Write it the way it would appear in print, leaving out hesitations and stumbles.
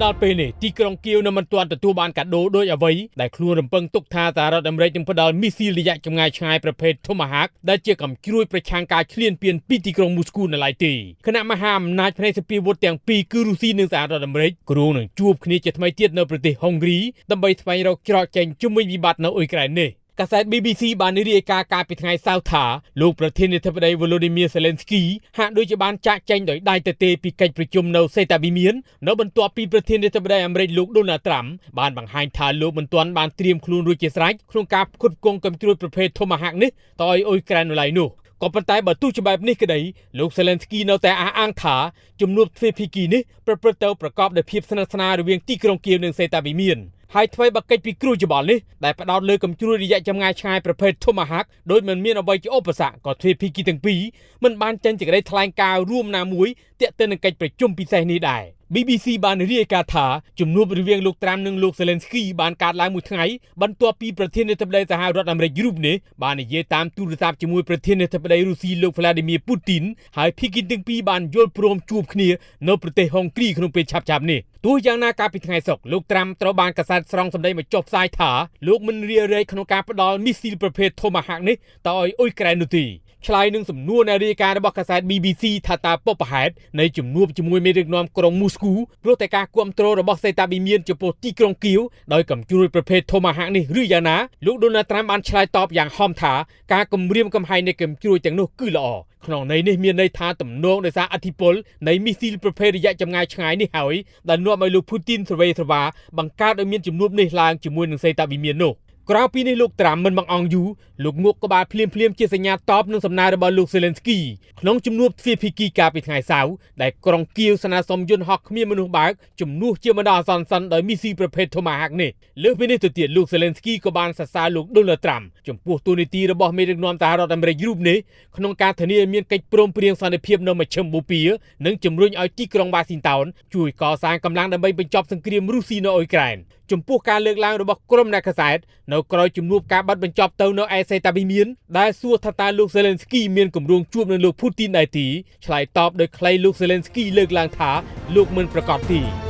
ដល់ពេលនេះទីក្រុងគៀវនៅមិនទាន់ទទួលបានកាដូដោយអ្វីដែលខ្លួនរំពឹងទុកថាសហរដ្ឋអាមេរិកនឹងផ្ដល់មីស៊ីលរយៈចម្ងាយឆ្ងាយប្រភេទ Tomahawk ដែលជាកំជ្រួយប្រឆាំងការឈ្លានពានពីទីក្រុងមូស្គូនៅឡើយទេគណៈមហាអំណាចផ្នែកសភាវុធទាំងពីរគឺរុស្ស៊ីនិងសហរដ្ឋអាមេរិកគ្រោងនឹងជួបគ្នាជាថ្មីទៀតនៅប្រទេសហុងគ្រីដើម្បីស្វែងរកច្រកចេញជុំវិញវិបត្តិនៅអ៊ុយក្រែននេះកាសែត BBC បានរាយការណ៍កាលពីថ្ងៃសៅរ៍ថាលោកប្រធានាធិបតី Volodymyr Zelensky ហាក់ដូចជាបានចាកចេញដោយដៃទទេពីកិច្ចប្រជុំនៅសេតាវិមាននៅបន្ទាប់ពីប្រធានាធិបតីអាមេរិកលោក Donald Trump បានបង្ហាញថាលោកមិនទាន់បានត្រៀមខ្លួនរួចជាស្រេចក្នុងការផ្គត់ផ្គង់កំជ្រួយប្រភេទ Tomahawk នេះទៅឲ្យអ៊ុយក្រែននៅឡើយនោះក៏ប៉ុន្តែបើទោះជាបែបនេះក្តីលោក Zelensky នៅតែអះអាងថាជំនួបទ្វេភាគីនេះប្រព្រឹត្តទៅប្រកបដោយភាពស្និទ្ធស្នាលរវាងទីក្រុងគៀវនិងសេតាវិមានហើយថ្មីបើកិច្ចពិគ្រោះយោបល់នេះដែលផ្ដោតលើកំជ្រួយរយៈចម្ងាយឆ្ងាយប្រភេទ Tomahawk ដោយមិនមានអ្វីជាឧបសគ្គក៏ទ្វេភាគីទាំងពីរមិនបានចេញសេចក្តីថ្លែងការណ៍រួមណាមួយទាក់ទងនឹងកិច្ចប្រជុំពិសេសនេះដែរ BBC បានរាយការណ៍ថាជំនួបរវាងលោកត្រាំនិងលោក Zelensky បានកើតឡើងមួយថ្ងៃបន្ទាប់ពីប្រធានាធិបតីសហរដ្ឋអាមេរិករូបនេះបាននិយាយតាមទូរស័ព្ទជាមួយប្រធានាធិបតីរុស្ស៊ីលោក Vladimir Putin ហើយភាគីទាំងពីរបានយល់ព្រមជួបគ្នានៅប្រទេសហុងគ្រីក្នុងពេលឆាប់ៗនេះទោះយ៉ាងណាកាលពីថ្ងៃសុក្រលោកត្រាំត្រូវបានកាសែតស្រង់សម្ដីមកចុះផ្សាយថាលោកមិនរារែកក្នុងការផ្ដល់មីស៊ីលប្រភេទ Tomahawk នេះទៅឲ្យអ៊ុយក្រែននោះទេឆ្លើយនឹងសំណួរនៃរាយការណ៍របស់កាសែត BBC ថាតើពុបហេតុនៃជំនួបជាមួយមេដឹកនាំក្រុងមូស្គូព្រោះតែការគាំទ្ររបស់សេតាវិមានចំពោះទីក្រុងគៀវដោយកំជ្រួយប្រភេទ Tomahawk នេះឬយ៉ាងណាលោក Donald Trump បានឆ្លើយតបយ៉ាងហោមថាការគម្រាមកំហែងនៃកំជ្រួយទាំងនោះគឺល្អក្នុងន័យនេះមានន័យថាទំនងដោយសារអធិបុលនៃមីស៊ីលប្រភេទរយៈចម្ងាយឆ្ងាយនេះហើយដែលនាំឲ្យលោក Putin ស្រវេស្រវាបង្កើតឲ្យមានជំនួបនេះឡើងជាមួយនឹងសេតាវិមាននោះក្រៅពីនេះលោកត្រាំមិនបង្អង់យូរលោកងក់ក្បាលភ្លាមជាសញ្ញាតបនឹងសំណើរបស់លោក Zelensky ក្នុងជំនួបទ្វេភាគីកាលពីថ្ងៃសៅរ៍ដែលក្រុងគៀវស្នើសុំយន្តហោះគ្មានមនុស្សបើកជំនួសជាបណ្ដោះអាសន្នសិនដោយមីស៊ីប្រភេទ Tomahawk នេះលើសពីនេះទៅទៀតលោក Zelensky ក៏បានសរសើរលោក Donald Trump ចំពោះទូនីតិរបស់មេដឹកនាំសហរដ្ឋអាមេរិករូបនេះក្នុងការធានាឲ្យមានកិច្ចព្រមព្រៀងសន្តិភាពនៅមជ្ឈិមបូព៌ានិងជំរុញឲ្យទីក្រុង Washington ជួយកសាងកម្លាំងដើម្បីបញ្ចប់សង្គ្រាមរុស្ស៊ីនៅអ៊ុយក្រែនចំពោះការលើកឡើងរបស់ក្រុមអ្នកកាសែតនៅក្រោយជំនួបការបាត់បញ្ចប់ទៅនៅឯសេតាវិមានដែលសួរថាតើលោក Zelensky មានគម្រោងជួបនឹងលោក Putin ដែរទេឆ្លើយតបដោយខ្លីលោក Zelensky លើកឡើងថាលោកមិនប្រកាសទេ